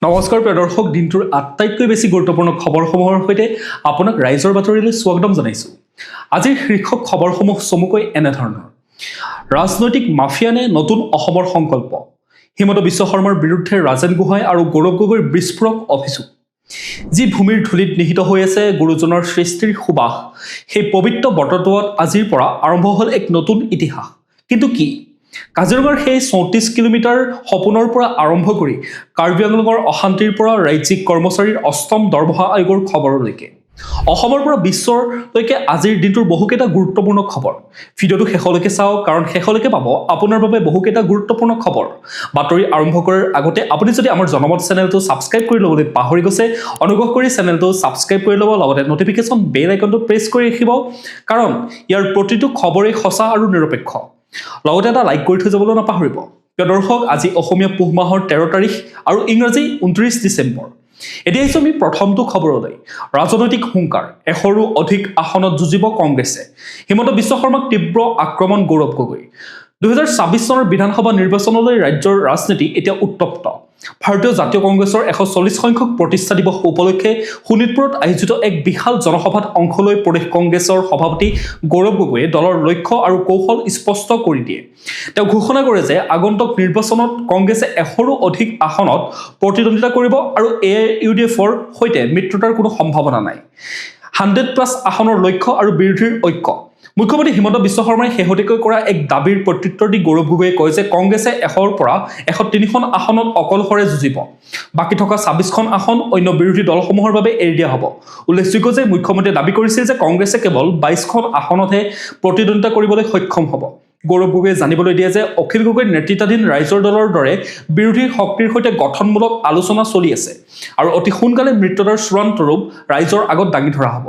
নমস্কাৰ প্ৰিয় দৰ্শক, দিনটোৰ আটাইতকৈ বেছি গুৰুত্বপূৰ্ণ খবৰসমূহৰ সৈতে আপোনাক ৰাইজৰ বাতৰিলৈ স্বাগতম জনাইছোঁ। আজিৰ শীৰ্ষক খবৰসমূহ চমুকৈ এনেধৰণৰ: ৰাজনৈতিক মাফিয়ানে নতুন অসমৰ সংকল্প, হিমন্ত বিশ্ব শৰ্মাৰ বিৰুদ্ধে ৰাজেন গোহাঁই আৰু গৌৰৱ গগৈৰ বিস্ফোৰক অভিযোগ। যি ভূমিৰ ধূলিত নিহিত হৈ আছে গুৰুজনৰ সৃষ্টিৰ সুবাস, সেই পবিত্ৰ বটদ্ৰৱাত আজিৰ পৰা আৰম্ভ হ'ল এক নতুন ইতিহাস। কিন্তু কি? কাজিৰঙাৰ সেই ৩৪ কিলোমিটাৰ সপোনৰ পৰা আৰম্ভ কৰি কাৰ্বি আংলঙৰ অশান্তিৰ পৰা ৰাজ্যিক কৰ্মচাৰীৰ অষ্টম দৰমহা আয়োগৰ খবৰলৈকে, অসমৰ পৰা বিশ্বৰলৈকে আজিৰ দিনটোৰ বহুকেইটা গুৰুত্বপূৰ্ণ খবৰ। ভিডিঅ'টো শেষলৈকে চাওক, কাৰণ শেষলৈকে পাব আপোনাৰ বাবে বহুকেইটা গুৰুত্বপূৰ্ণ খবৰ। বাতৰি আৰম্ভ কৰাৰ আগতে আপুনি যদি আমাৰ জনমত চেনেলটো ছাবস্ক্ৰাইব কৰি ল'বলৈ পাহৰি গৈছে, অনুগ্ৰহ কৰি চেনেলটো ছাবস্ক্ৰাইব কৰি ল'ব, লগতে নটিফিকেশ্যন বেল আইকনটো প্ৰেছ কৰি ৰাখিব, কাৰণ ইয়াৰ প্ৰতিটো খবৰেই সঁচা আৰু নিৰপেক্ষ। লগতে এটা লাইক কৰি থৈ যাবলৈ নাপাহৰিব। প্ৰিয় দৰ্শক, আজি অসমীয়া পুহ মাহৰ ১৩ তাৰিখ আৰু ইংৰাজী ২৯ ডিচেম্বৰ। এতিয়া আহিছোঁ আমি প্ৰথমটো খবৰলৈ। ৰাজনৈতিক হুংকাৰ, ১০০ৰো অধিক আসনত যুঁজিব কংগ্ৰেছে, হিমন্ত বিশ্ব শৰ্মাক তীব্ৰ আক্ৰমণ গৌৰৱ গগৈ। ২০২৬ চনৰ বিধানসভা নিৰ্বাচনলৈ ৰাজ্যৰ ৰাজনীতি এতিয়া উত্তপ্ত। ভাৰতীয় জাতীয় কংগ্ৰেছৰ ১৪০ সংখ্যক প্ৰতিষ্ঠা দিৱস উপলক্ষে শোণিতপুৰত আয়োজিত এক বিশাল জনসভাত অংশ লৈ প্ৰদেশ কংগ্ৰেছৰ সভাপতি গৌৰৱ গগৈয়ে দলৰ লক্ষ্য আৰু কৌশল স্পষ্ট কৰি দিয়ে। তেওঁ ঘোষণা কৰে যে আগন্তুক নিৰ্বাচনত কংগ্ৰেছে ১০০ৰো অধিক আসনত প্ৰতিদ্বন্দ্বিতা কৰিব আৰু AIUDFৰ সৈতে মিত্ৰতাৰ কোনো সম্ভাৱনা নাই। 100+ আসনৰ লক্ষ্য আৰু বিৰোধীৰ ঐক্য। মুখ্যমন্ত্ৰী হিমন্ত বিশ্ব শৰ্মাই শেহতীয়াকৈ কৰা এক দাবীৰ প্ৰত্যুত্তৰ দি গৌৰৱ গগৈয়ে কয় যে কংগ্ৰেছে ১০০ৰ পৰা ১০৩খন আসনত অকলশৰে যুঁজিব। বাকী থকা ২৬খন আসন অন্য বিৰোধী দলসমূহৰ বাবে এৰি দিয়া হ'ব। উল্লেখযোগ্য যে মুখ্যমন্ত্ৰীয়ে দাবী কৰিছিল যে কংগ্ৰেছে কেৱল ২২খন আসনতহে প্ৰতিদ্বন্দ্বিতা কৰিবলৈ সক্ষম হ'ব। গৌৰৱ গগৈয়ে জানিবলৈ দিয়ে যে অখিল গগৈ নেতৃত্বাধীন ৰাইজৰ দলৰ দৰে বিৰোধী শক্তিৰ সৈতে গঠনমূলক আলোচনা চলি আছে আৰু অতি সোনকালে মিত্ৰতাৰ চূড়ান্ত ৰূপ ৰাইজৰ আগত দাঙি ধৰা হ'ব।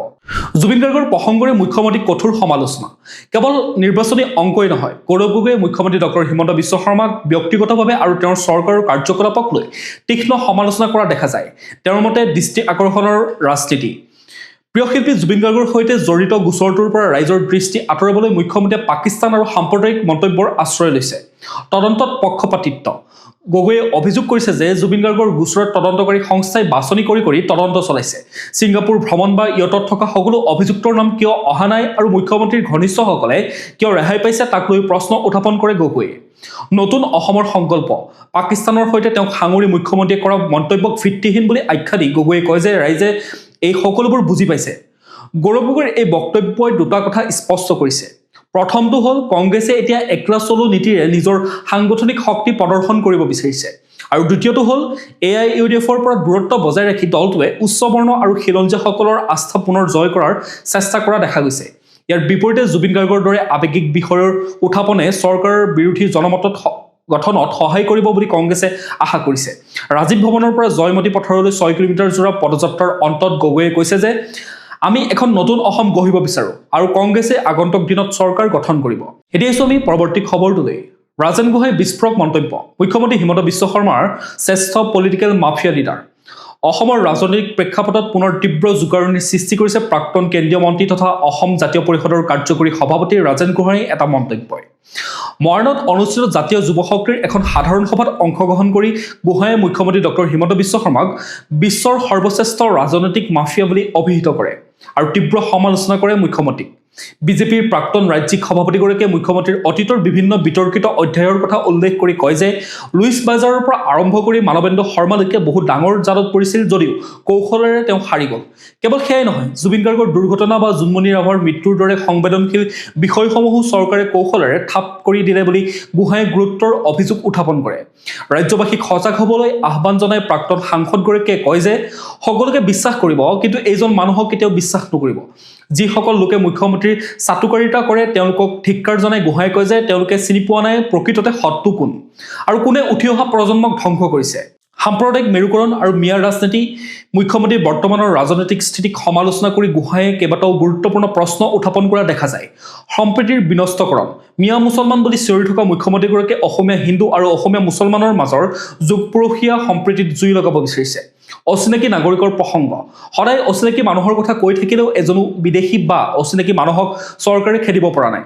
জুবিন গাৰ্গৰ প্ৰসংগৰে মুখ্যমন্ত্ৰীক কঠোৰ সমালোচনা। কেৱল নিৰ্বাচনী অংকই নহয়, গৌৰৱ গগৈয়ে মুখ্যমন্ত্ৰী ডক্টৰ হিমন্ত বিশ্ব শৰ্মাক ব্যক্তিগতভাৱে আৰু তেওঁৰ চৰকাৰৰ কাৰ্যকলাপক লৈ তীক্ষ্ণ সমালোচনা কৰা দেখা যায়। তেওঁৰ মতে দৃষ্টি আকৰ্ষণৰ ৰাজনীতি। প্ৰিয় শিল্পী জুবিন গাৰ্গৰ সৈতে জড়িত গোচৰটোৰ পৰা ৰাইজৰ দৃষ্টি আঁতৰাবলৈ মুখ্যমন্ত্ৰীয়ে পাকিস্তান আৰু সাম্প্ৰদায়িক মন্তব্যৰ আশ্ৰয় লৈছে। তদন্তত পক্ষপাতিত্ব। গগৈয়ে অভিযোগ কৰিছে যে জুবিন গাৰ্গৰ গোচৰত তদন্তকাৰী সংস্থাই বাছনি কৰি তদন্ত চলাইছে। ছিংগাপুৰ ভ্ৰমণ বা ইয়টত থকা সকলো অভিযুক্তৰ নাম কিয় অহা নাই আৰু মুখ্যমন্ত্ৰীৰ ঘনিষ্ঠসকলে কিয় ৰেহাই পাইছে তাক লৈ প্ৰশ্ন উত্থাপন কৰে গগৈয়ে। নতুন অসমৰ সংকল্প। পাকিস্তানৰ সৈতে তেওঁক সাঙুৰি মুখ্যমন্ত্ৰীয়ে কৰা মন্তব্যক ভিত্তিহীন বুলি আখ্যা দি গগৈয়ে কয় যে ৰাইজে এই সকলোবোৰ বুজি পাইছে। গৌৰৱ গগৈৰ এই বক্তব্যই দুটা কথা স্পষ্ট কৰিছে। প্ৰথমটো হ'ল কংগ্ৰেছে এতিয়া একলা চলো নীতিৰে নিজৰ সাংগঠনিক শক্তি প্ৰদৰ্শন কৰিব বিচাৰিছে, আৰু দ্বিতীয়টো হ'ল AIUDFৰ পৰা দূৰত্ব বজাই ৰাখি দলটোৱে উচ্চবৰ্ণ আৰু খিলঞ্জীয়াসকলৰ আস্থা পুনৰ জয় কৰাৰ চেষ্টা কৰা দেখা গৈছে। ইয়াৰ বিপৰীতে জুবিন গাৰ্গৰ দৰে আৱেগিক বিষয়ৰ উত্থাপনে চৰকাৰৰ বিৰোধী জনমতত গঠনত সহায় কৰিব বুলি কংগ্ৰেছে আশা কৰিছে। ৰাজীৱ ভৱনৰ পৰা জয়মতী পথাৰলৈ ৬ কিলোমিটাৰ জোৰা পদযাত্ৰাৰ অন্তত গগৈয়ে কৈছে যে আমি এখন নতুন অসম গঢ়িব বিচাৰো আৰু কংগ্ৰেছে আগন্তুক দিনত চৰকাৰ গঠন কৰিব। এতিয়া আমি পৰৱৰ্তী খবৰটোলৈ। ৰাজেন গোহাঁই বিস্ফোৰক মন্তব্য। মুখ্যমন্ত্ৰী হিমন্ত বিশ্ব শৰ্মাৰ শ্ৰেষ্ঠ পলিটিকেল মাফিয়া লিডাৰ। অসমৰ ৰাজনৈতিক প্ৰেক্ষাপটত পুনৰ তীব্ৰ জোকাৰণিৰ সৃষ্টি কৰিছে প্ৰাক্তন কেন্দ্ৰীয় মন্ত্ৰী তথা অসম জাতীয় পৰিষদৰ কাৰ্যকৰী সভাপতি ৰাজেন গোহাঁইৰ এটা মন্তব্যই। মৰাণত অনুষ্ঠিত জাতীয় যুৱ শক্তিৰ এখন সাধাৰণ সভাত অংশগ্ৰহণ কৰি গোহাঁইয়ে মুখ্যমন্ত্ৰী ডক্টৰ হিমন্ত বিশ্ব শৰ্মাক বিশ্বৰ সৰ্বশ্ৰেষ্ঠ ৰাজনৈতিক মাফিয়া বুলি অভিহিত কৰে আৰু তীব্ৰ সমালোচনা কৰে মুখ্যমন্ত্ৰীক। বিজেপিৰ প্ৰাক্তন ৰাজ্যিক সভাপতিগৰাকীয়ে মুখ্যমন্ত্ৰীৰ অতীতৰ বিভিন্ন বিতৰ্কিত অধ্যায়ৰ কথা উল্লেখ কৰি কয় যে লুইচ বাজাৰৰ পৰা আৰম্ভ কৰি মানৱেন্দ্ৰ শৰ্মালৈকে বহু ডাঙৰ জালত পৰিছিল যদিও কৌশলেৰে তেওঁ সাৰি গ'ল। কেৱল সেয়াই নহয়, জুবিন গাৰ্গৰ দুৰ্ঘটনা বা জোনমণি ৰাভাৰ মৃত্যুৰ দৰে সংবেদনশীল বিষয়সমূহো চৰকাৰে কৌশলেৰে থাপ কৰি দিলে বুলি গোহাঁইয়ে গুৰুত্বৰ অভিযোগ উত্থাপন কৰে। ৰাজ্যবাসীক সজাগ হ'বলৈ আহ্বান জনাই প্ৰাক্তন সাংসদগৰাকীয়ে কয় যে সকলোকে বিশ্বাস কৰিব, কিন্তু এইজন মানুহক কেতিয়াও বিশ্বাস নকৰিব। যিসকল লোকে মুখ্যমন্ত্ৰীৰ চাটুকাৰিতা কৰে তেওঁলোকক ধিক্কাৰ জনাই গোহাঁইয়ে কয় যে তেওঁলোকে চিনি পোৱা নাই প্ৰকৃততে শত্ৰু কোন আৰু কোনে উঠি অহা প্ৰজন্মক ধ্বংস কৰিছে। সাম্প্ৰদায়িক মেৰুকৰণ আৰু মিয়াৰ ৰাজনীতি। মুখ্যমন্ত্ৰীৰ বৰ্তমানৰ ৰাজনৈতিক স্থিতিক সমালোচনা কৰি গোহাঁইয়ে কেইবাটাও গুৰুত্বপূৰ্ণ প্ৰশ্ন উত্থাপন কৰা দেখা যায়। সম্প্ৰীতিৰ বিনষ্টকৰণ। মিয়া মুছলমান বুলি চিঞৰি থকা মুখ্যমন্ত্ৰীগৰাকীয়ে অসমীয়া হিন্দু আৰু অসমীয়া মুছলমানৰ মাজৰ যুগপুৰুষীয়া সম্প্ৰীতিত জুই লগাব বিচাৰিছে। অচিনাকি নাগৰিকৰ প্ৰসংগ। সদায় অচিনাকি মানুহৰ কথা কৈ থাকিলেও এজনো বিদেশী বা অচিনাকি মানুহক চৰকাৰে খেদিব পৰা নাই।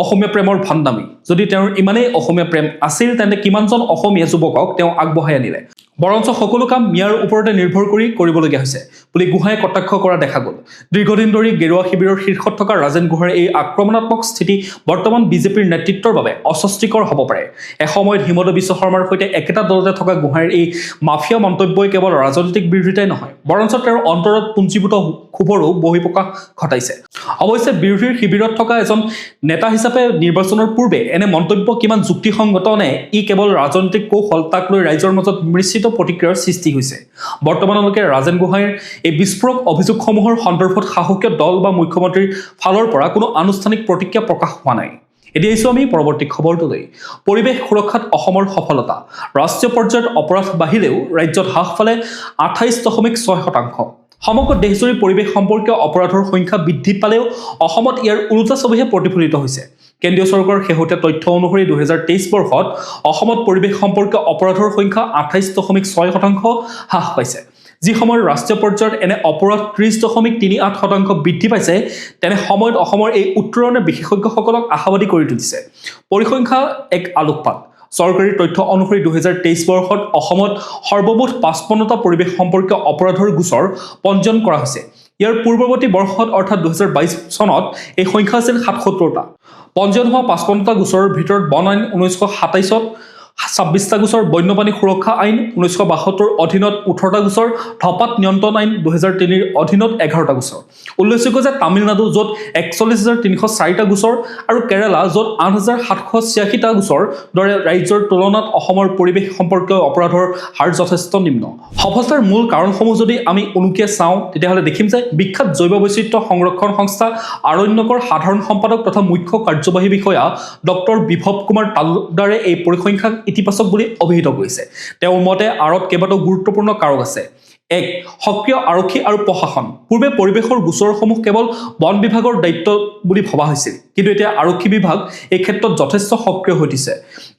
অসমীয়া প্ৰেমৰ ভণ্ডামি। যদি তেওঁৰ ইমানেই অসমীয়া প্ৰেম আছিল তেন্তে কিমানজন অসমীয়া যুৱকক তেওঁ আগবঢ়াই আনিলে। বৰঞ্চ সকলো কাম মিয়াৰ ওপৰতে নিৰ্ভৰ কৰি কৰিবলগীয়া হৈছে বুলি গোহাঁয়ে কটাক্ষ কৰা দেখা গ'ল। দীৰ্ঘদিন ধৰি গেৰুৱা শিবিৰৰ শীৰ্ষত থকা ৰাজেন গোহাঁইৰ এই আক্ৰমণাত্মক স্থিতি বৰ্তমান বিজেপিৰ নেতৃত্বৰ বাবে অস্বস্তিকৰ হ'ব পাৰে। এসময়ত হিমন্ত বিশ্ব শৰ্মাৰ সৈতে একেটা দলতে থকা গোহাঁইৰ এই মাফিয়া মন্তব্যই কেৱল ৰাজনৈতিক বিৰোধিতাই নহয়, বৰঞ্চ তেওঁৰ অন্তৰত পুঞ্জীভূত ক্ষোভৰো বহিঃপ্ৰকাশ ঘটাইছে। অৱশ্যে বিৰোধীৰ শিবিৰত থকা এজন নেতা হিচাপে নিৰ্বাচনৰ পূৰ্বে এনে মন্তব্য কিমান যুক্তিসংগত নে ই কেৱল ৰাজনৈতিক কৌশল, তাক লৈ ৰাইজৰ মাজত মিশ্ৰিত প্ৰতিক্ৰিয়াৰ সৃষ্টি হৈছে। বৰ্তমানলৈকে ৰাজেন গোহাঁইৰ এই বিস্ফোৰক অভিযোগসমূহৰ সন্দৰ্ভত শাসকীয় দল বা মুখ্যমন্ত্ৰীৰ ফালৰ পৰা কোনো আনুষ্ঠানিক প্ৰতিক্ৰিয়া প্ৰকাশ হোৱা নাই। এতিয়া আহিছোঁ আমি পৰৱৰ্তী খবৰটোলৈ। পৰিৱেশ সুৰক্ষাত অসমৰ সফলতা। ৰাষ্ট্ৰীয় পৰ্যায়ত অপৰাধ বাঢ়িলেও ৰাজ্যত হ্ৰাস পালে 28.6%। সমগ্ৰ দেশজুৰি পৰিৱেশ সম্পৰ্কীয় অপৰাধৰ সংখ্যা বৃদ্ধি পালেও অসমত ইয়াৰ ওলোটা ছবিহে প্ৰতিফলিত হৈছে। কেন্দ্ৰীয় চৰকাৰৰ শেহতীয়া তথ্য অনুসৰি 2023 বৰ্ষত অসমত পৰিৱেশ সম্পৰ্কীয় অপৰাধৰ সংখ্যা 28.6% হ্ৰাস পাইছে। যি সময়ত ৰাষ্ট্ৰীয় পৰ্যায়ত এনে অপৰাধ 30.38% বৃদ্ধি পাইছে, তেনে সময়ত অসমৰ এই উত্তৰণে বিশেষজ্ঞসকলক আশাবাদী কৰি তুলিছে। পৰিসংখ্যা এক আলোকপাত। চৰকাৰী তথ্য অনুসৰি 2023 বৰ্ষত অসমত সৰ্বমুঠ 55টা পৰিৱেশ সম্পৰ্কীয় অপৰাধৰ গোচৰ পঞ্জীয়ন কৰা হৈছে। ইয়াৰ পূৰ্বৱৰ্তী বৰ্ষত অৰ্থাৎ 2022 চনত এই সংখ্যা আছিল 77টা। পঞ্জীয়ন হোৱা 55টা গোচৰৰ ভিতৰত বন আইন 1927ত 26টা গোচৰ, বন্যপ্ৰাণী সুৰক্ষা আইন 1972 অধীনত 18টা গোচৰ, ধঁপাত নিয়ন্ত্ৰণ আইন 2003 অধীনত 11টা গোচৰ। উল্লেখযোগ্য যে তামিলনাডু, য'ত 41,304টা গোচৰ আৰু কেৰালা, য'ত 8,786টা গোচৰ দৰে ৰাজ্যৰ তুলনাত অসমৰ পৰিৱেশ সম্পৰ্কীয় অপৰাধৰ হাৰ যথেষ্ট নিম্ন। সফলতাৰ মূল কাৰণসমূহ যদি আমি উনুকিয়াই চাওঁ, তেতিয়াহ'লে দেখিম যে বিখ্যাত জৈৱ বৈচিত্ৰ্য সংৰক্ষণ সংস্থা আৰণ্যকৰ সাধাৰণ সম্পাদক তথা মুখ্য কাৰ্যবাহী বিষয়া ডক্টৰ বিভৱ কুমাৰ তালুকদাৰে এই পৰিসংখ্যাক ইতিবাচক বুলি অভিহিত কৰিছে। তেওঁৰ মতে আঁৰত কেইবাটাও গুৰুত্বপূৰ্ণ কাৰক আছে। 1. সক্ৰিয় আৰক্ষী আৰু প্ৰশাসন। পূৰ্বে পৰিৱেশৰ গোচৰসমূহ কেৱল বন বিভাগৰ দায়িত্ব বুলি ভবা হৈছিল, কিন্তু এতিয়া আৰক্ষী বিভাগ এই ক্ষেত্ৰত যথেষ্ট সক্ৰিয় হৈ উঠিছে।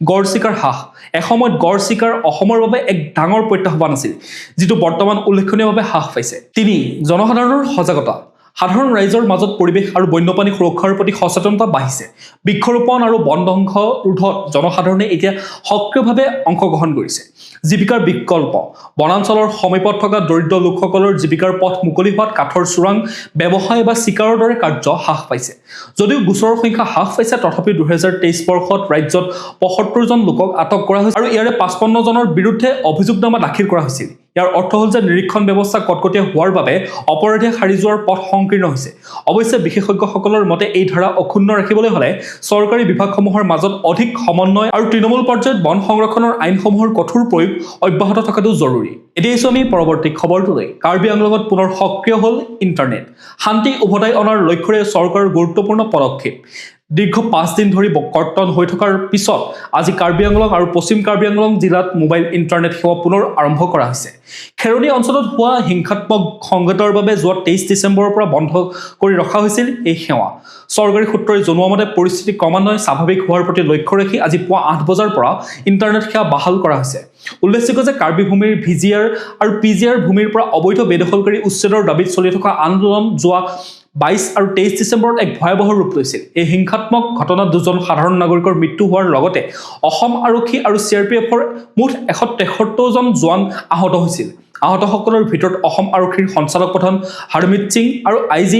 গড় চিকাৰ হ্ৰাস। এসময়ত গড় চিকাৰ অসমৰ বাবে এক ডাঙৰ প্ৰত্যাহ্বান আছিল, যিটো বৰ্তমান উল্লেখনীয়ভাৱে হ্ৰাস পাইছে। 3. জনসাধাৰণৰ সজাগতা। সাধাৰণ ৰাইজৰ মাজত পৰিৱেশ আৰু বন্যপ্ৰাণী সুৰক্ষাৰ প্ৰতি সচেতনতা বাঢ়িছে। বৃক্ষৰোপণ আৰু বন ধ্বংস ৰোধত জনসাধাৰণে এতিয়া সক্ৰিয়ভাৱে অংশগ্ৰহণ কৰিছে। জীৱিকাৰ বিকল্প। বনাঞ্চলৰ সমীপত থকা দৰিদ্ৰ লোকসকলৰ জীৱিকাৰ পথ মুকলি হোৱাত কাঠৰ চোৰাং, ব্যৱসায় বা চিকাৰৰ দৰে কাৰ্য হ্ৰাস পাইছে। যদিও গোচৰৰ সংখ্যা হ্ৰাস পাইছে, তথাপিও 2023 বৰ্ষত ৰাজ্যত 75 জন লোকক আটক কৰা হৈছিল আৰু ইয়াৰে 55 জনৰ বিৰুদ্ধে অভিযোগনামা দাখিল কৰা হৈছিল। ইয়াৰ অৰ্থ হ'ল যে নিৰীক্ষণ ব্যৱস্থা কটকটীয়া হোৱাৰ বাবে অপৰাধীয়ে সাৰি যোৱাৰ পথ সংকীৰ্ণ হৈছে। অৱশ্যে বিশেষজ্ঞসকলৰ মতে এই ধাৰা অক্ষুণ্ণ ৰাখিবলৈ হ'লে চৰকাৰী বিভাগসমূহৰ মাজত অধিক সমন্বয় আৰু তৃণমূল পৰ্যায়ত বন সংৰক্ষণৰ আইনসমূহৰ কঠোৰ প্ৰয়োগ অব্যাহত থকাটো জৰুৰী। এতিয়া আহিছোঁ আমি পৰৱৰ্তী খবৰটোলৈ। কাৰ্বি আংলঙত পুনৰ সক্ৰিয় হ'ল ইণ্টাৰনেট। শান্তি উভতাই অনাৰ লক্ষ্যৰে চৰকাৰৰ গুৰুত্বপূৰ্ণ পদক্ষেপ। দীৰ্ঘ 5 দিন ধৰি কৰ্তন হৈ থকাৰ পিছত আজি কাৰ্বি আংলং আৰু পশ্চিম কাৰ্বি আংলং জিলাত মোবাইল ইণ্টাৰনেট সেৱা পুনৰ আৰম্ভ কৰা হৈছে। খেৰণি অঞ্চলত হোৱা হিংসাত্মক সংঘাতৰ বাবে যোৱা 23 ডিচেম্বৰৰ পৰা বন্ধ কৰি ৰখা হৈছিল এই সেৱা। চৰকাৰী সূত্ৰই জনোৱা মতে পৰিস্থিতি ক্ৰমান্বয়ে স্বাভাৱিক হোৱাৰ প্ৰতি লক্ষ্য ৰাখি আজি পুৱা 8 বজাৰ পৰা ইণ্টাৰনেট সেৱা বাহাল কৰা হৈছে। উল্লেখযোগ্য যে কাৰ্বি ভূমিৰ VGR আৰু PGR ভূমিৰ পৰা অবৈধ বেদখলকাৰী উচ্ছেদৰ দাবীত চলি থকা আন্দোলন যোৱা 22 আৰু 23 ডিচেম্বৰত এক ভয়াৱহ ৰূপ লৈছিল। এই হিংসাত্মক ঘটনাত 2জন সাধাৰণ নাগৰিকৰ মৃত্যু হোৱাৰ লগতে অসম আৰক্ষী আৰু CRPFৰ মুঠ 173 জন জোৱান আহত হৈছিল। আহতসকলৰ ভিতৰত অসম আৰক্ষীৰ সঞ্চালক প্ৰধান হৰমিত সিং আৰু IG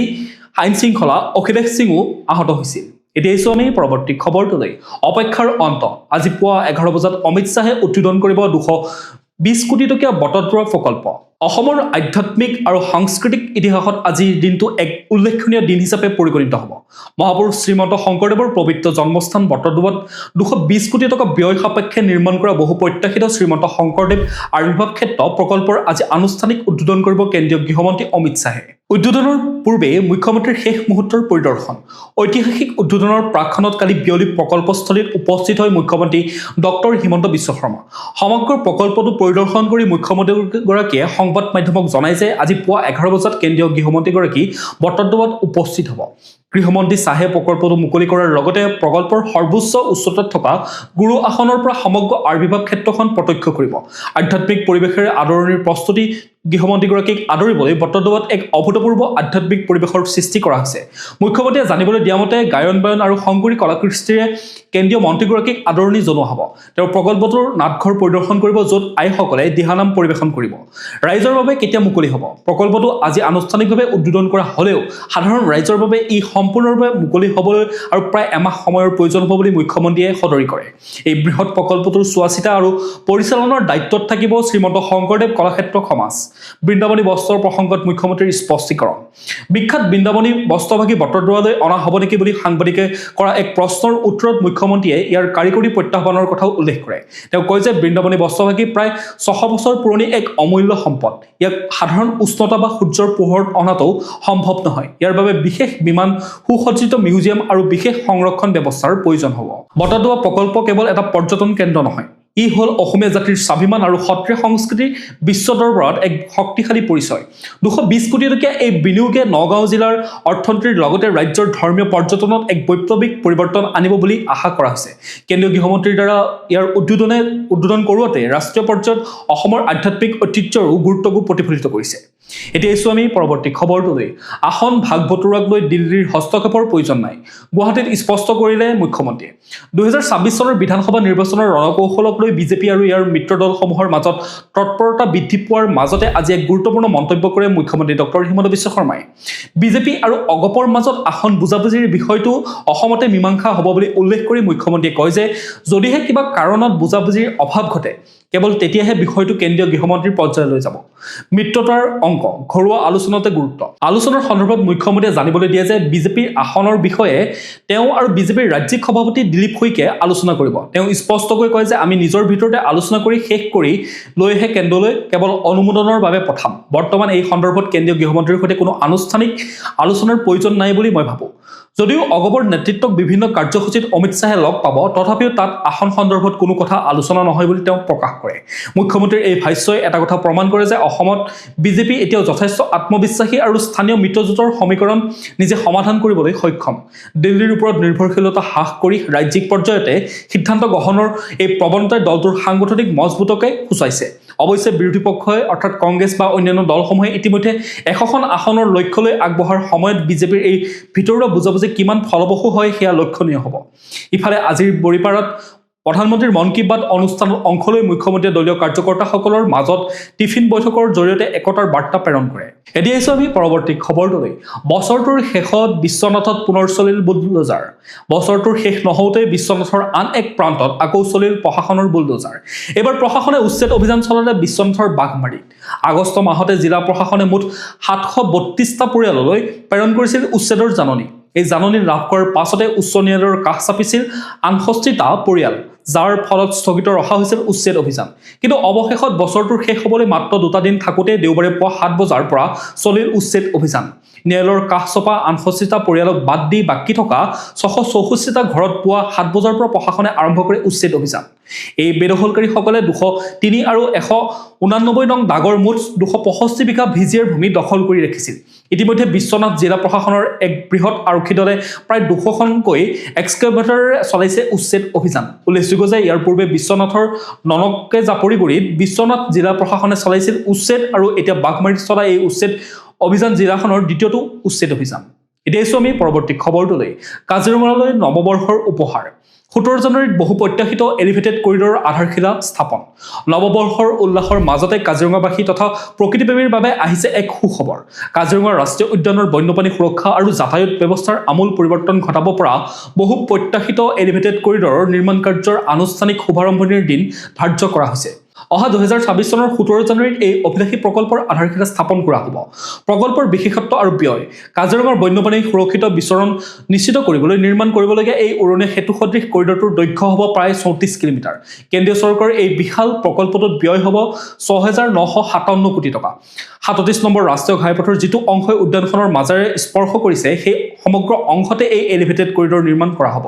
আইন শৃংখলা অখিলেশ সিঙো আহত হৈছিল। এতিয়া আহিছোঁ আমি পৰৱৰ্তী খবৰটোলৈ। অপেক্ষাৰ অন্ত। আজি পুৱা 11 বজাত অমিত শ্বাহে উদ্বোধন কৰিব 220 কোটি টকীয়া বটদ্ৰৱা প্ৰকল্প। অসমৰ আধ্যাত্মিক আৰু সাংস্কৃতিক ইতিহাসত আজিৰ দিনটো এক উল্লেখনীয় দিন হিচাপে পৰিগণিত হ'ব। মহাপুৰুষ শ্ৰীমন্ত শংকৰদেৱৰ পবিত্ৰ জন্মস্থান বটদ্ৰৱাত 220 কোটি টকা ব্যয় সাপেক্ষে নিৰ্মাণ কৰা বহু প্ৰত্যাশিত শ্ৰীমন্ত শংকৰদেৱ আৱিৰ্ভাৱ ক্ষেত্ৰ প্ৰকল্পৰ আজি আনুষ্ঠানিক উদ্বোধন কৰিব কেন্দ্ৰীয় গৃহমন্ত্ৰী অমিত শ্বাহে। উদ্বোধনৰ পূৰ্বে মুখ্যমন্ত্ৰীৰ শেষ মুহূৰ্তৰ পৰিদৰ্শন। ঐতিহাসিক উদ্বোধনৰ প্ৰাক্ষণত কালি বিয়লি প্ৰকল্পস্থলীত উপস্থিত হয় মুখ্যমন্ত্ৰী ডক্টৰ হিমন্ত বিশ্ব শৰ্মা। সমগ্ৰ প্ৰকল্পটো পৰিদৰ্শন কৰি মুখ্যমন্ত্ৰীগৰাকীয়ে সংবাদ মাধ্যমক জনায় যে আজি পুৱা 11 বজাত কেন্দ্ৰীয় গৃহমন্ত্ৰীগৰাকী বটদ্ৰৱাত উপস্থিত হ'ব। গৃহমন্ত্ৰী শ্বাহে প্ৰকল্পটো মুকলি কৰাৰ লগতে প্ৰকল্পৰ সৰ্বোচ্চ উচ্চতাত থকা গুৰু আসনৰ পৰা সমগ্ৰ আৰ্বিভাগ ক্ষেত্ৰখন প্ৰত্যক্ষ কৰিব। আধ্যাত্মিক পৰিৱেশেৰে আদৰণিৰ প্ৰস্তুতি গৃহমন্ত্ৰীগৰাকীক আদৰিবলৈ বটদ্ৰৱাত এক অভূতপূৰ্ব আধ্যাত্মিক পৰিৱেশৰ সৃষ্টি কৰা হৈছে। মুখ্যমন্ত্ৰীয়ে জানিবলৈ দিয়া মতে গায়ন বায়ন আৰু শংকৰী কলাকৃষ্টিৰে কেন্দ্ৰীয় মন্ত্ৰীগৰাকীক আদৰণি জনোৱা হ'ব। তেওঁ প্ৰকল্পটোৰ নাটঘৰ পৰিদৰ্শন কৰিব, য'ত আইসকলে দিহানাম পৰিৱেশন কৰিব। ৰাইজৰ বাবে কেতিয়া মুকলি হ'ব? প্ৰকল্পটো আজি আনুষ্ঠানিকভাৱে উদ্বোধন কৰা হ'লেও সাধাৰণ ৰাইজৰ বাবে ই সম্পূৰ্ণৰূপে মুকলি হ'বলৈ আৰু প্ৰায় এমাহ সময়ৰ প্ৰয়োজন হ'ব বুলি মুখ্যমন্ত্ৰীয়ে সদৰি কৰে। এই বৃহৎ প্ৰকল্পটোৰ চোৱাচিতা আৰু পৰিচালনাৰ দায়িত্বত থাকিব শ্ৰীমন্ত শংকৰদেৱ কলাক্ষেত্ৰ সমাজ। বৃন্দাবনী বস্ত্ৰৰ প্ৰসংগত মুখ্যমন্ত্ৰীৰ স্পষ্টীকৰণ। বিখ্যাত বৃন্দাবনী বস্ত্ৰভাগী বটদ্ৰৱালৈ অনা হ'ব নেকি বুলি সাংবাদিকে কৰা এক প্ৰশ্নৰ উত্তৰত মুখ্যমন্ত্ৰীয়ে ইয়াৰ কাৰিকৰী প্ৰত্যাহ্বানৰ কথাও উল্লেখ কৰে। তেওঁ কয় যে বৃন্দাবনী বস্ত্ৰভাগী প্ৰায় 600 বছৰ পুৰণি এক অমূল্য সম্পদ। ইয়াক সাধাৰণ উষ্ণতা বা সূৰ্যৰ পোহৰত অনাটো সম্ভৱ নহয়। ইয়াৰ বাবে বিশেষ বিমান, সুসজ্জিত মিউজিয়াম আৰু বিশেষ সংৰক্ষণ ব্যৱস্থাৰ প্ৰয়োজন হ'ব। বটদ্ৰৱা প্ৰকল্প কেৱল এটা পৰ্যটন কেন্দ্ৰ নহয়, ই হ'ল অসমীয়া জাতিৰ স্বাভিমান আৰু সত্ৰীয়া সংস্কৃতিৰ বিশ্ব দৰবাৰত এক শক্তিশালী পৰিচয়। 220 কোটি টকীয়া এই বিনিয়োগে নগাঁও জিলাৰ অৰ্থনীতিৰ লগতে ৰাজ্যৰ ধৰ্মীয় পৰ্যটনত এক বৈপ্লৱিক পৰিৱৰ্তন আনিব বুলি আশা কৰা হৈছে। কেন্দ্ৰীয় গৃহমন্ত্ৰীৰ দ্বাৰা ইয়াৰ উদ্বোধন কৰোঁতে ৰাষ্ট্ৰীয় পৰ্যায়ত অসমৰ আধ্যাত্মিক ঐতিহ্যৰো গুৰুত্বকো প্ৰতিফলিত কৰিছে। এতিয়া এইছো আমি পৰৱৰ্তী খবৰটোলৈ। আসন ভাগ বতৰুৱাক লৈ দিল্লীৰ হস্তক্ষেপৰ প্ৰয়োজন নাই, গুৱাহাটীত স্পষ্ট কৰিলে মুখ্যমন্ত্ৰীয়ে। 2026 চনৰ বিধানসভা নিৰ্বাচনৰ ৰণকৌশলক লৈ বিজেপি আৰু ইয়াৰ মিত্ৰ দলসমূহৰ মাজত তৎপৰতা বৃদ্ধি পোৱাৰ মাজতে আজি এক গুৰুত্বপূৰ্ণ মন্তব্য কৰে মুখ্যমন্ত্ৰী ডক্টৰ হিমন্ত বিশ্ব শৰ্মাই। বিজেপি আৰু অগপৰ মাজত আসন বুজাবুজিৰ বিষয়টো অসমতে মীমাংসা হ'ব বুলি উল্লেখ কৰি মুখ্যমন্ত্ৰীয়ে কয় যে যদিহে কিবা কাৰণত বুজাবুজিৰ অভাৱ ঘটে, কেৱল তেতিয়াহে বিষয়টো কেন্দ্ৰীয় গৃহমন্ত্ৰীৰ পৰ্যায়লৈ যাব। মিত্ৰতাৰ অংক, ঘৰুৱা আলোচনাতে গুৰুত্ব। আলোচনাৰ সন্দৰ্ভত মুখ্যমন্ত্ৰীয়ে জানিবলৈ দিয়ে যে বিজেপিৰ আসনৰ বিষয়ে তেওঁ আৰু বিজেপিৰ ৰাজ্যিক সভাপতি দিলীপ শইকীয়াই আলোচনা কৰিব। তেওঁ স্পষ্টকৈ কয় যে আমি নিজৰ ভিতৰতে আলোচনা কৰি শেষ কৰি লৈহে কেন্দ্ৰলৈ কেৱল অনুমোদনৰ বাবে পঠাম। বৰ্তমান এই সন্দৰ্ভত কেন্দ্ৰীয় গৃহমন্ত্ৰীৰ সৈতে কোনো আনুষ্ঠানিক আলোচনাৰ প্ৰয়োজন নাই বুলি মই ভাবোঁ। যদিও অগপৰ নেতৃত্বক বিভিন্ন কাৰ্যসূচীত অমিত শ্বাহে লগ পাব, তথাপিও তাত আসন সন্দৰ্ভত কোনো কথা আলোচনা নহয় বুলি তেওঁ প্ৰকাশ কৰে। মুখ্যমন্ত্ৰীৰ এই ভাষ্যই এটা কথা প্ৰমাণ কৰে যে অসমত বিজেপি এতিয়াও যথেষ্ট আত্মবিশ্বাসী আৰু স্থানীয় মিত্ৰজোঁটৰ সমীকৰণ নিজে সমাধান কৰিবলৈ সক্ষম। দিল্লীৰ ওপৰত নিৰ্ভৰশীলতা হ্ৰাস কৰি ৰাজ্যিক পৰ্যায়তে সিদ্ধান্ত গ্ৰহণৰ এই প্ৰৱণতাই দলটোৰ সাংগঠনিক মজবুতকে সূচাইছে। অৱশ্যে বিৰোধী পক্ষই অৰ্থাৎ কংগ্ৰেছ বা অন্যান্য দলসমূহে ইতিমধ্যে 100খন আসনৰ লক্ষ্যলৈ আগবঢ়াৰ সময়ত বিজেপিৰ এই ভিতৰুৱা বুজাবুজি কিমান ফলপ্ৰসূ হয় সেয়া লক্ষণীয় হ'ব। ইফালে আজিৰ বৰিপাৰাত প্ৰধানমন্ত্ৰীৰ মন কী বাত অনুষ্ঠানত অংশ লৈ মুখ্যমন্ত্ৰীয়ে দলীয় কাৰ্যকৰ্তাসকলৰ মাজত টিফিন বৈঠকৰ জৰিয়তে একতাৰ বাৰ্তা প্ৰেৰণ কৰে। এতিয়া আহিছোঁ আমি পৰৱৰ্তী খবৰটোলৈ। বছৰটোৰ শেষত বিশ্বনাথত পুনৰ চলিল বুলডোজাৰ। বছৰটোৰ শেষ নহওঁতেই বিশ্বনাথৰ আন এক প্ৰান্তত আকৌ চলিল প্ৰশাসনৰ বুলডোজাৰ। এইবাৰ প্ৰশাসনে উচ্ছেদ অভিযান চলালে বিশ্বনাথৰ বাঘমাৰীত। আগষ্ট মাহতে জিলা প্ৰশাসনে মুঠ 732টা পৰিয়াললৈ প্ৰেৰণ কৰিছিল উচ্ছেদৰ জাননী। এই জাননী লাভ কৰাৰ পাছতে উচ্চ ন্যায়ালয়ৰ কাষ চাপিছিল 68টা পৰিয়াল, যাৰ ফলত স্থগিত ৰখা হৈছিল উচ্ছেদ অভিযান। কিন্তু অৱশেষত বছৰটোৰ শেষ হ'বলৈ মাত্ৰ 2টা দিন থাকোঁতে দেওবাৰে পুৱা 7 বজাৰ পৰা চলিল উচ্ছেদ অভিযান। ন্যায়ালয়ৰ কাষ চপা 68টা পৰিয়ালক বাদ দি বাকী থকা 664টা ঘৰত পুৱা 7 বজাৰ পৰা প্ৰশাসনে আৰম্ভ কৰে উচ্ছেদ অভিযান। এই বেদখলকাৰীসকলে 203 আৰু 189 নং দাগৰ মুঠ 265 বিঘা ভিজিয়াৰ ভূমি দখল কৰি ৰাখিছিল। ইতিমধ্যে বিশ্বনাথ জিলা প্ৰশাসনৰ এক বৃহৎ আৰক্ষী দলে প্ৰায় 200খনকৈ এক্সকেভেটৰেৰে চলাইছে উচ্ছেদ অভিযান। উল্লেখযোগ্য যে ইয়াৰ পূৰ্বে বিশ্বনাথৰ ননকে জাপৰিগুৰিত বিশ্বনাথ জিলা প্ৰশাসনে চলাইছিল উচ্ছেদ আৰু এতিয়া বাঘমাৰীত চলা এই উচ্ছেদ অভিযান জিলাখনৰ দ্বিতীয়টো উচ্ছেদ অভিযান। এতিয়া আহিছোঁ আমি পৰৱৰ্তী খবৰটোলৈ। কাজিৰঙালৈ নৱবৰ্ষৰ উপহাৰ। 17 জানুৱাৰীত বহু প্ৰত্যাশিত এলিভেটেড কৰিডৰৰ আধাৰশিলা স্থাপন। নৱবৰ্ষৰ উল্লাসৰ মাজতে কাজিৰঙাবাসী তথা প্ৰকৃতিপ্ৰেমীৰ বাবে আহিছে এক সুখবৰ। কাজিৰঙা ৰাষ্ট্ৰীয় উদ্যানৰ বন্যপ্ৰাণী সুৰক্ষা আৰু যাতায়াত ব্যৱস্থাৰ আমূল পৰিৱৰ্তন ঘটাব পৰা বহু প্ৰত্যাশিত এলিভেটেড কৰিডৰৰ নিৰ্মাণ কাৰ্যৰ আনুষ্ঠানিক শুভাৰম্ভণিৰ দিন ধাৰ্য কৰা হৈছে। অহা 2026 চনৰ 17 জানুৱাৰীত এই অভিলাষী প্ৰকল্পৰ আধাৰশিলা স্থাপন কৰা হ'ব। প্ৰকল্পৰ বিশেষত্ব আৰু ব্যয়। কাজিৰঙাৰ বন্যপ্ৰাণী সুৰক্ষিত বিচৰণ নিশ্চিত কৰিবলৈ নিৰ্মাণ কৰিবলগীয়া এই উৰণীয়া সেতু সদৃশ কৰিডৰটোৰ দৈৰ্ঘ্য হ'ব প্ৰায় 34 কিলোমিটাৰ। কেন্দ্ৰীয় চৰকাৰৰ এই বিশাল প্ৰকল্পটোত ব্যয় হ'ব 6,957 কোটি টকা। 37 নম্বৰ ৰাষ্ট্ৰীয় ঘাইপথৰ যিটো অংশই উদ্যানখনৰ মাজেৰে স্পৰ্শ কৰিছে সেই সমগ্ৰ অংশতে এই এলিভেটেড কৰিডৰ নিৰ্মাণ কৰা হ'ব।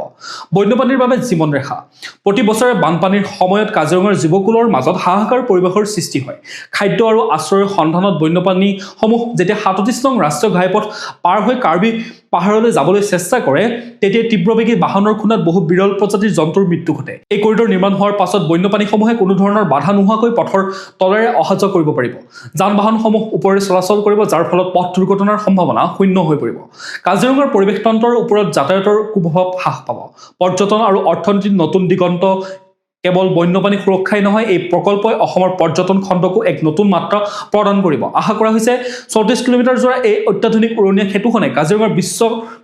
বন্যপ্ৰাণীৰ বাবে জীৱন ৰেখা। প্ৰতি বছৰে বানপানীৰ সময়ত কাজিৰঙাৰ জীৱকুলৰ মাজত হাহাকাৰ পৰিৱেশৰ সৃষ্টি হয়। খাদ্য আৰু আশ্ৰয়ৰ সন্ধানত বন্যপ্ৰাণীসমূহ যেতিয়া 37 নং ৰাষ্ট্ৰীয় ঘাইপথ পাৰ হৈ কাৰ্বি পাহাৰলৈ যাবলৈ চেষ্টা কৰে তেতিয়া তীব্ৰবেগী বাহনৰ খুন্দাত বহু বিৰল প্ৰজাতিৰ জন্তুৰ মৃত্যু ঘটে। এই কৰিডৰ নিৰ্মাণ হোৱাৰ পাছত বন্যপ্ৰাণীসমূহে কোনো ধৰণৰ বাধা নোহোৱাকৈ পথৰ তলেৰে অহা যোৱা কৰিব পাৰিব। যান বাহনসমূহ ওপৰেৰে চলাচল কৰিব, যাৰ ফলত পথ দুৰ্ঘটনাৰ সম্ভাৱনা শূন্য হৈ পৰিব। কাজিৰঙাৰ পৰিৱেশ তন্ত্ৰৰ ওপৰত যাতায়াতৰ কুপ্ৰভাৱ হ্ৰাস পাব। পৰ্যটন আৰু অৰ্থনীতিত নতুন দিগন্ত। কেৱল বন্যপ্ৰাণী সুৰক্ষাই নহয়, এই প্ৰকল্পই অসমৰ পৰ্যটন খণ্ডকো এক নতুন মাত্ৰা প্ৰদান কৰিব। আশা কৰা হৈছে 34 কিলোমিটাৰ জোৰা এই অত্যাধুনিক উৰণীয়া সেতুখনে কাজিৰঙাৰ বিশ্ব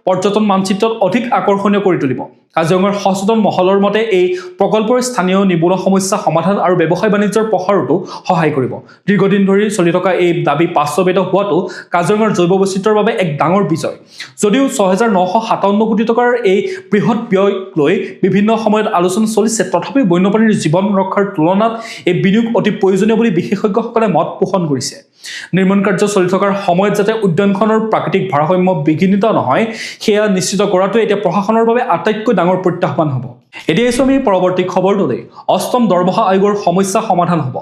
পৰ্যটন মানচিত্ৰত অধিক আকৰ্ষণীয় কৰি তুলিব। কাজিৰঙাৰ সচেতন মহলৰ মতে এই প্ৰকল্পৰ স্থানীয় নিবনুৱা সমস্যা সমাধান আৰু ব্যৱসায় বাণিজ্যৰ প্ৰসাৰতো সহায় কৰিব। দীৰ্ঘদিন ধৰি চলি থকা এই দাবী বাস্তৱায়িত হোৱাটো কাজিৰঙাৰ জৈৱ বৈচিত্ৰ্যৰ বাবে এক ডাঙৰ বিজয়। যদিও 6,957 কোটি টকাৰ এই বৃহৎ ব্যয় লৈ বিভিন্ন সময়ত আলোচনা চলিছে, তথাপিও বন্যপ্ৰাণীৰ জীৱন ৰক্ষাৰ তুলনাত এই বিনিয়োগ অতি প্ৰয়োজনীয় বুলি বিশেষজ্ঞসকলে মত পোষণ কৰিছে। নিৰ্মাণ কাৰ্য চলি থকাৰ সময়ত যাতে উদ্যানখনৰ প্ৰাকৃতিক ভাৰসাম্য বিঘ্নিত নহয় সেয়া নিশ্চিত কৰাটোৱে এতিয়া প্ৰশাসনৰ বাবে আটাইতকৈ ডাঙৰ প্ৰত্যাহ্বান হ'ব। এতিয়া আমি পৰৱৰ্তী খবৰটোলৈ। 8ম দৰমহা আয়োগৰ সমস্যা সমাধান হ'ব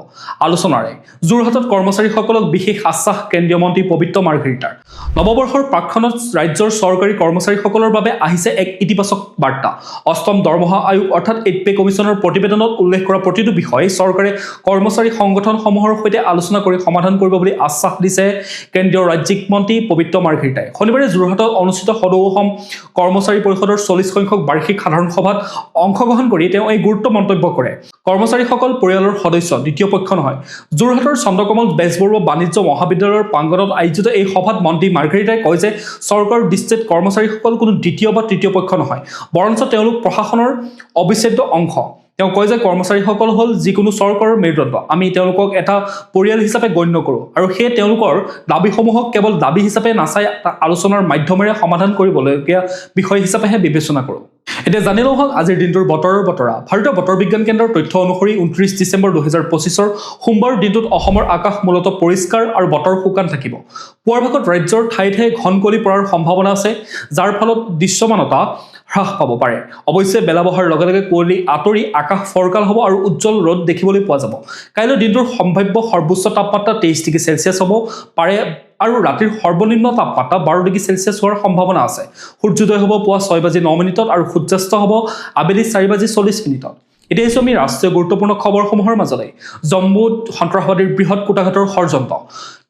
আলোচনাৰে। যোৰহাটত কৰ্মচাৰীসকলক বিশেষ আশ্বাস কেন্দ্ৰীয় মন্ত্ৰী পবিত্ৰ মাৰ্ঘেৰিটাৰ। নৱবৰ্ষৰ প্ৰাক্ষণত ৰাজ্যৰ চৰকাৰী কৰ্মচাৰীসকলৰ বাবে আহিছে এক ইতিবাচক বাৰ্তা। 8ম দৰমহা আয়োগ অৰ্থাৎ 8 পে কমিছনৰ প্ৰতিবেদনত উল্লেখ কৰা প্ৰতিটো বিষয় চৰকাৰে কৰ্মচাৰী সংগঠনসমূহৰ সৈতে আলোচনা কৰি সমাধান কৰিব বুলি আশ্বাস দিছে কেন্দ্ৰীয় ৰাজ্যিক মন্ত্ৰী পবিত্ৰ মাৰ্ঘেৰিটাই। শনিবাৰে যোৰহাটত অনুষ্ঠিত সদৌ অসম কৰ্মচাৰী পৰিষদৰ 40 সংখ্যক বাৰ্ষিক সাধাৰণ সভাত অংশগ্ৰহণ কৰি তেওঁ এই গুৰুত্ব মন্তব্য কৰে। কৰ্মচাৰীসকল পৰিয়ালৰ সদস্য, দ্বিতীয় পক্ষ নহয়। যোৰহাটৰ চন্দ্ৰকমল বেজবৰুৱা বাণিজ্য মহাবিদ্যালয়ৰ প্ৰাংগণত আয়োজিত এই সভাত মন্ত্ৰী মাৰ্ঘেৰিটাই কয় যে চৰকাৰৰ দৃষ্টিত কৰ্মচাৰীসকল কোনো দ্বিতীয় বা তৃতীয় পক্ষ নহয়, বৰঞ্চ তেওঁলোক প্ৰশাসনৰ অবিচ্ছেদ্য অংশ। তেওঁ কয় যে কৰ্মচাৰীসকল হ'ল যিকোনো চৰকাৰৰ মেৰুদণ্ড। আমি তেওঁলোকক এটা পৰিয়াল হিচাপে গণ্য কৰোঁ আৰু সেয়ে তেওঁলোকৰ দাবীসমূহক কেৱল দাবী হিচাপে নাচাই আলোচনাৰ মাধ্যমেৰে সমাধান কৰিবলগীয়া বিষয় হিচাপেহে বিবেচনা কৰোঁ। এতিয়া জানি লওঁ হওক আজিৰ দিনটোৰ বতৰৰ বতৰা। ভাৰতীয় বতৰ বিজ্ঞান কেন্দ্ৰৰ তথ্য অনুসৰি 29 ডিচেম্বৰ 2025 সোমবাৰ দিনটোত অসমৰ আকাশ মূলতঃ পৰিষ্কাৰ আৰু বতৰ শুকান থাকিব। পুৱাৰ ভাগত ৰাজ্যৰ ঠায়ে ঠায়ে ঘন কুঁৱলী পৰাৰ সম্ভাৱনা আছে, যাৰ ফলত দৃশ্যমানতা হ্ৰাস পাব পাৰে। অৱশ্যে বেলা বহাৰ লগে লগে কুঁৱলী আঁতৰি আকাশ ফৰকাল হ'ব আৰু উজ্জ্বল ৰ'দ দেখিবলৈ পোৱা যাব। কাইলৈ দিনটোৰ সম্ভাৱ্য সৰ্বোচ্চ তাপমাত্ৰা 23 ডিগ্ৰী চেলছিয়াছ হ'ব পাৰে আৰু ৰাতিৰ সৰ্বনিম্ন তাপমাত্ৰা 12 ডিগ্ৰী চেলছিয়াছ হোৱাৰ সম্ভাৱনা আছে। সূৰ্যোদয় হ'ব পুৱা 6:09 আৰু সূৰ্যাস্ত হ'ব আবেলি 4:40। এতিয়া আমি ৰাষ্ট্ৰীয় গুৰুত্বপূৰ্ণ খবৰসমূহৰ মাজলৈ। জম্মুত সন্ত্ৰাসবাদীৰ বৃহৎ কুটাঘাতৰ ষড়যন্ত্ৰ।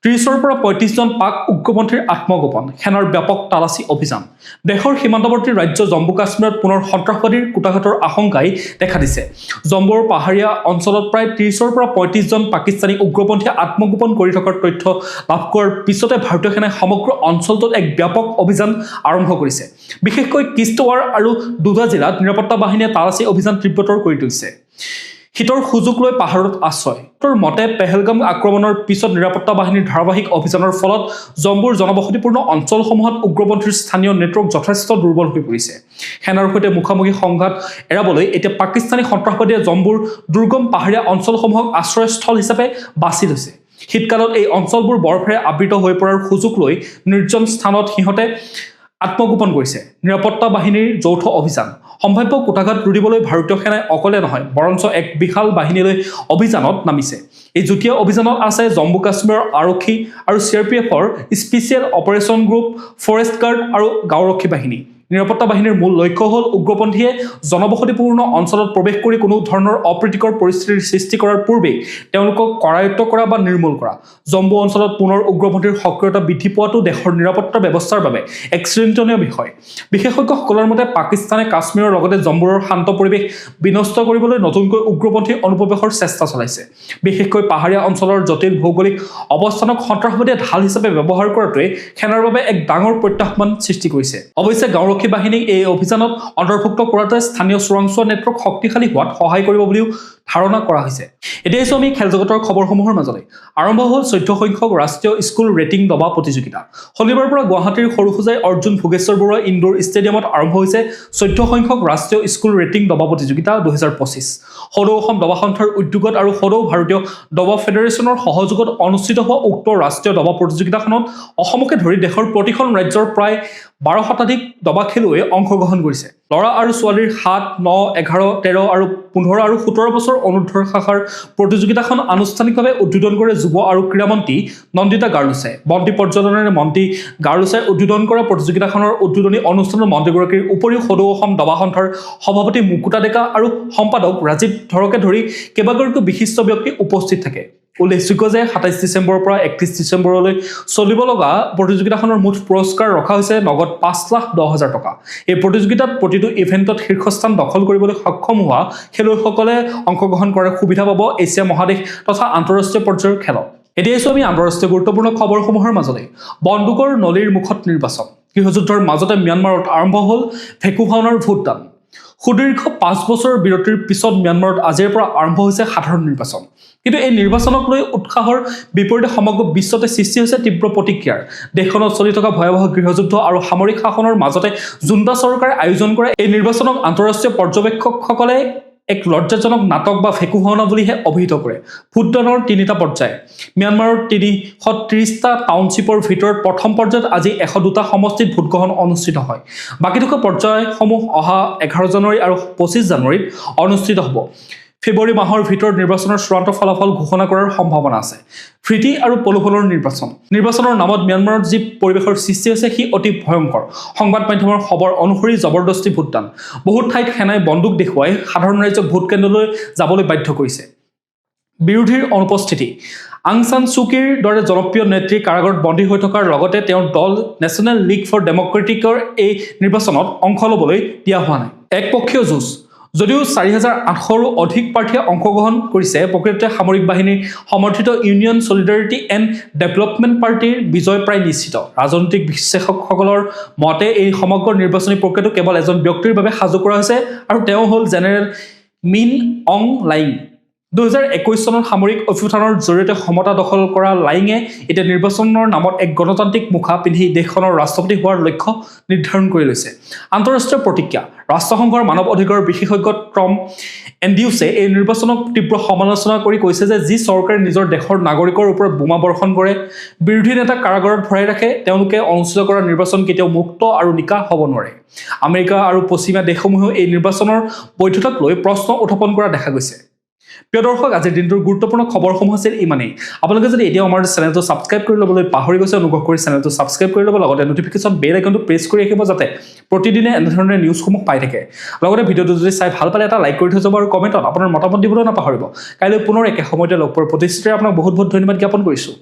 30ৰ পৰা 35 জন পাক উগ্ৰপন্থীৰ আত্মগোপন, সেনাৰ ব্যাপক তালাচী অভিযান। দেশৰ সীমান্তৱৰ্তী ৰাজ্য জম্মু কাশ্মীৰত পুনৰ সন্ত্ৰাসবাদীৰ কুটাঘাতৰ আশংকাই দেখা দিছে। জম্মুৰ পাহাৰীয়া অঞ্চলত প্ৰায় 30ৰ পৰা 35 জন পাকিস্তানী উগ্ৰপন্থীয়ে আত্মগোপন কৰি থকাৰ তথ্য লাভ কৰাৰ পিছতে ভাৰতীয় সেনাই সমগ্ৰ অঞ্চলটোত এক ব্যাপক অভিযান আৰম্ভ কৰিছে। বিশেষকৈ কিস্তৱাৰ আৰু দুধা জিলাত নিৰাপত্তা বাহিনীয়ে তালাচী অভিযান তীব্ৰতৰ কৰি তুলিছে। শীতৰ সুযোগ লৈ পাহাৰত আশ্ৰয়। মতে পেহেলগাম আক্ৰমণৰ পিছত নিৰাপত্তা বাহিনীৰ ধাৰাবাহিক অভিযানৰ ফলত জম্মুৰ জনবসতিপূৰ্ণ অঞ্চলসমূহত উগ্ৰপন্থীৰ স্থানীয় নেটৱৰ্ক যথেষ্ট দুৰ্বল হৈ পৰিছে। সেনাৰ সৈতে মুখামুখি সংঘাত এৰাবলৈ এতিয়া পাকিস্তানী সন্ত্ৰাসবাদীয়ে জম্মুৰ দুৰ্গম পাহাৰীয়া অঞ্চলসমূহক আশ্ৰয়স্থল হিচাপে বাছি লৈছে। শীতকালত এই অঞ্চলবোৰ বৰফেৰে আবৃত হৈ পৰাৰ সুযোগ লৈ নিৰ্জন স্থানত সিহঁতে আত্মগোপন কৰিছে। নিৰাপত্তা বাহিনীৰ যৌথ অভিযান। সম্ভাৱ্য কুটাঘাত ৰুধিবলৈ ভাৰতীয় সেনাই অকলে নহয়, বৰঞ্চ এক বিশাল বাহিনীলৈ অভিযানত নামিছে। এই যুটীয়া অভিযানত আছে জম্মু কাশ্মীৰৰ আৰক্ষী আৰু CRPFৰ special operation group, forest guard আৰু গাঁওৰক্ষী বাহিনী। নিৰাপত্তা বাহিনীৰ মূল লক্ষ্য হ'ল উগ্ৰপন্থীয়ে জনবসতিপূৰ্ণ অঞ্চলত প্ৰৱেশ কৰি কোনো ধৰণৰ অপ্ৰীতিকৰ পৰিস্থিতিৰ সৃষ্টি কৰাৰ পূৰ্বেই তেওঁলোকক কৰায়ত্ব কৰা বা নিৰ্মূল কৰা। জম্মু অঞ্চলত পুনৰ উগ্ৰপন্থীৰ সক্ৰিয়তা বৃদ্ধি পোৱাটো দেশৰ নিৰাপত্তা ব্যৱস্থাৰ বাবে এক চিন্তনীয় বিষয়। বিশেষজ্ঞসকলৰ মতে পাকিস্তানে কাশ্মীৰৰ লগতে জম্মুৰ শান্ত পৰিৱেশ বিনষ্ট কৰিবলৈ নতুনকৈ উগ্ৰপন্থী অনুপ্ৰৱেশৰ চেষ্টা চলাইছে। বিশেষকৈ পাহাৰীয়া অঞ্চলৰ জটিল ভৌগোলিক অৱস্থানক সন্ত্ৰাসবাদীয়ে ঢাল হিচাপে ব্যৱহাৰ কৰাটোৱে সেনাৰ বাবে এক ডাঙৰ প্ৰত্যাহ্বান সৃষ্টি কৰিছে। অৱশ্যে গাঁওৰক্ষী বাহিনীক এই অভিযানত অন্তৰ্ভুক্ত কৰাটোৱে স্থানীয় চোৰাংচোৱা নেটৱৰ্ক শক্তিশালী হোৱাত সহায় কৰিব বুলিও ধাৰণা কৰা হৈছে। এতিয়া আমি খেল জগতৰ খবৰসমূহৰ মাজলৈ আৰম্ভ হ'ল 14 সংখ্যক ৰাষ্ট্ৰীয় স্কুল ৰেটিং দবা প্ৰতিযোগিতা। শনিবাৰৰ পৰা গুৱাহাটীৰ সৰুসজাই অৰ্জুন ভোগেশ্বৰ বৰুৱা ইনডোৰ ষ্টেডিয়ামত আৰম্ভ হৈছে 14 সংখ্যক ৰাষ্ট্ৰীয় স্কুল ৰেটিং দবা প্ৰতিযোগিতা 2025। সদৌ অসম দবা সন্থাৰ উদ্যোগত আৰু সদৌ ভাৰতীয় দবা ফেডাৰেশ্যনৰ সহযোগত অনুষ্ঠিত হোৱা উক্ত ৰাষ্ট্ৰীয় দবা প্ৰতিযোগিতাখনত অসমকে ধৰি দেশৰ প্ৰতিখন ৰাজ্যৰ প্ৰায় 12 শতাধিক দবা খেলুৱৈয়ে অংশগ্ৰহণ কৰিছে। ল'ৰা আৰু ছোৱালীৰ 7, 9, 11, 13 আৰু 15 আৰু 17 বছৰ অনুৰ্ধৰ শাখাৰ প্ৰতিযোগিতাখন আনুষ্ঠানিকভাৱে উদ্বোধন কৰে যুৱ আৰু ক্ৰীড়া মন্ত্ৰী নন্দিতা গাৰ্লুছে। বন্তি প্ৰজ্বলনেৰে মন্ত্ৰী গাৰ্লুছে উদ্বোধন কৰা প্ৰতিযোগিতাখনৰ উদ্বোধনী অনুষ্ঠানত মন্ত্ৰীগৰাকীৰ উপৰিও সদৌ অসম দবা সন্থাৰ সভাপতি মুকুতা ডেকা আৰু সম্পাদক ৰাজীৱ ধৰকে ধৰি কেইবাগৰাকীও বিশিষ্ট ব্যক্তি উপস্থিত থাকে। উল্লেখযোগ্য যে 27 ডিচেম্বৰৰ পৰা 31 ডিচেম্বৰলৈ চলিব লগা প্ৰতিযোগিতাখনৰ মুঠ পুৰস্কাৰ ৰখা হৈছে নগদ 5,10,000 টকা। এই প্ৰতিযোগিতাত প্ৰতিটো ইভেণ্টত শীৰ্ষস্থান দখল কৰিবলৈ সক্ষম হোৱা খেলুৱৈসকলে অংশগ্ৰহণ কৰাৰ সুবিধা পাব এছিয়া মহাদেশ তথা আন্তঃৰাষ্ট্ৰীয় পৰ্যায়ৰ খেলত। এতিয়া আমি আন্তঃৰাষ্ট্ৰীয় গুৰুত্বপূৰ্ণ খবৰসমূহৰ মাজলৈ বন্দুকৰ নলীৰ মুখত নিৰ্বাচন। গৃহযুদ্ধৰ মাজতে ম্যানমাৰত আৰম্ভ হ'ল ভেকু ভাওনাৰ ভোটদান। সুদীৰ্ঘ 5 বছৰৰ বিৰতিৰ পিছত ম্যানমাৰত আজিৰ পৰা আৰম্ভ হৈছে সাধাৰণ নিৰ্বাচন। কিন্তু এই নিৰ্বাচনক লৈ উৎসাহৰ বিপৰীতে সমগ্ৰ বিশ্বতে সৃষ্টি হৈছে তীব্ৰ প্ৰতিক্ৰিয়াৰ। দেশখনত চলি থকা ভয়াৱহ গৃহযুদ্ধ আৰু সামৰিক শাসনৰ মাজতে জুণ্টা চৰকাৰে আয়োজন কৰা এই নিৰ্বাচনক আন্তঃৰাষ্ট্ৰীয় পৰ্যবেক্ষকসকলে এক লজ্জাজনক নাটক বা ভেকু ভাওনা বুলিহে অভিহিত কৰে। ভোটদানৰ 3টা পৰ্যায়। ম্যানমাৰৰ 330টা টাউনশ্বিপৰ ভিতৰত প্ৰথম পৰ্যায়ত আজি 102টা সমষ্টিত ভোটগ্ৰহণ অনুষ্ঠিত হয়। বাকী থকা পৰ্যায়সমূহ অহা 11 জানুৱাৰী আৰু 25 জানুৱাৰীত অনুষ্ঠিত হ'ব। ফেব্ৰুৱাৰী মাহৰ ভিতৰত নিৰ্বাচনৰ চূড়ান্ত ফলাফল ঘোষণা কৰাৰ সম্ভাৱনা আছে। প্ৰীতি আৰু প্ৰলোভনৰ নিৰ্বাচনৰ নামত ম্যানমাৰত যি পৰিৱেশৰ সৃষ্টি হৈছে সি অতি ভয়ংকৰ। সংবাদ মাধ্যমৰ খবৰ অনুসৰি জবৰদস্তি ভোটদান। বহুত ঠাইত সেনাই বন্দুক দেখুৱাই সাধাৰণ ৰাইজক ভোট কেন্দ্ৰলৈ যাবলৈ বাধ্য কৰিছে। বিৰোধীৰ অনুপস্থিতি। আং সান ছু কিৰ দৰে জনপ্ৰিয় নেত্ৰী কাৰাগাৰত বন্দী হৈ থকাৰ লগতে তেওঁৰ দল নেশ্যনেল লীগ ফৰ ডেমক্ৰেটিকৰ এই নিৰ্বাচনত অংশ ল'বলৈ দিয়া হোৱা নাই। একপক্ষীয় যুঁজ। যদিও 4,800ৰো অধিক প্ৰাৰ্থীয়ে অংশগ্ৰহণ কৰিছে, প্ৰকৃততে সামৰিক বাহিনীৰ সমৰ্থিত ইউনিয়ন ছলিডাৰিটি এণ্ড ডেভেলপমেণ্ট পাৰ্টিৰ বিজয় প্ৰায় নিশ্চিত। ৰাজনৈতিক বিশ্লেষকসকলৰ মতে এই সমগ্ৰ নিৰ্বাচনী প্ৰক্ৰিয়াটো কেৱল এজন ব্যক্তিৰ বাবে সাজু কৰা হৈছে আৰু তেওঁ হ'ল জেনেৰেল মিন অং লাইং। 2021 চনত সামৰিক অভ্যুত্থানৰ জৰিয়তে ক্ষমতা দখল কৰা লাইঙে এতিয়া নিৰ্বাচনৰ নামত এক গণতান্ত্ৰিক মুখা পিন্ধি দেশখনৰ ৰাষ্ট্ৰপতি হোৱাৰ লক্ষ্য নিৰ্ধাৰণ কৰি লৈছে। আন্তঃৰাষ্ট্ৰীয় প্ৰতিক্ৰিয়া। ৰাষ্ট্ৰসংঘৰ মানৱ অধিকাৰৰ বিশেষজ্ঞ টম এণ্ড্ৰিউছে এই নিৰ্বাচনক তীব্ৰ সমালোচনা কৰি কৈছে যে যি চৰকাৰে নিজৰ দেশৰ নাগৰিকৰ ওপৰত বোমা বৰ্ষণ কৰে, বিৰোধী নেতাক কাৰাগাৰত ভৰাই ৰাখে, তেওঁলোকে অনুষ্ঠিত কৰা নিৰ্বাচন কেতিয়াও মুক্ত আৰু নিকা হ'ব নোৱাৰে। আমেৰিকা আৰু পশ্চিমীয়া দেশসমূহেও এই নিৰ্বাচনৰ বৈধতাক লৈ প্ৰশ্ন উত্থাপন কৰা দেখা গৈছে। প্ৰিয় দৰ্শক, আজিৰ দিনটোৰ গুৰুত্বপূৰ্ণ খবৰসমূহ আছিল ইমানেই। আপোনালোকে যদি এতিয়াও আমাৰ চেনেলটো ছাবস্ক্ৰাইব কৰি ল'বলৈ পাহৰি গৈছে, অনুগ্ৰহ কৰি চেনেলটো ছাবস্ক্ৰাইব কৰি ল'ব, লগতে নটিফিকেশ্যন বেল আইকনটো প্ৰেছ কৰি ৰাখিব যাতে প্ৰতিদিনে এনেধৰণে নিউজসমূহ পাই থাকে। লগতে ভিডিঅ'টো যদি চাই ভাল পালে এটা লাইক কৰি থৈ যাব আৰু কমেণ্টত আপোনাৰ মতামত দিবলৈ নাপাহৰিব। কাইলৈ পুনৰ একে সময়তে লগ পোৱাৰ প্ৰতিশ্ৰুতিৰে আপোনাক বহুত বহুত ধন্যবাদ জ্ঞাপন কৰিছোঁ।